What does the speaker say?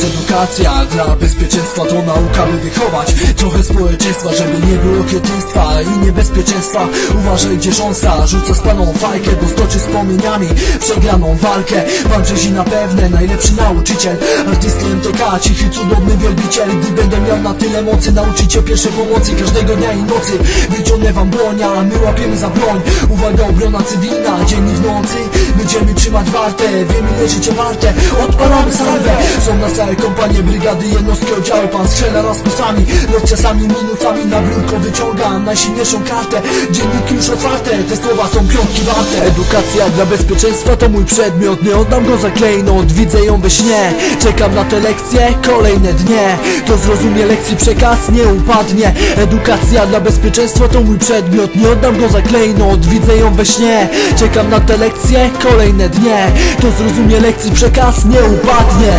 jest edukacja, dla bezpieczeństwa to nauka by wychować trochę społeczeństwa, żeby nie było kretystwa i niebezpieczeństwa. Uważaj gdzie rząsa, rzuca spaną fajkę, bo stoczy z płomieniami przegraną walkę. Pan Brzezina pewne, najlepszy nauczyciel, artysty MTK, cichy cudowny wielbiciel. Gdy będę miał na tyle mocy, nauczyć cię pierwszej pomocy każdego dnia i nocy. Wyciągnę wam broń, a my łapiemy za broń. Uwaga, obrona cywilna, dzień i w nocy będziemy trzymać wartę, wiemy ile życie warte. Odpalamy salwę, są na całe kompanie, brygady, jednostki oddziału. Pan strzela rozpisami, lecz czasami minusami na biurko wyciągam najsilniejszą kartę. Dzienniki już otwarte, te słowa są piątki warte. Edukacja dla bezpieczeństwa to mój przedmiot, nie oddam go za klejnot, widzę ją we śnie. Czekam na te lekcje, kolejne dnie, to zrozumie lekcji przekaz, nie upadnie. Edukacja dla bezpieczeństwa to mój przedmiot, nie oddam go za klejnot, widzę ją we śnie. Czekam na te lekcje, kolejne dnie, to zrozumie lekcji przekaz, nie upadnie.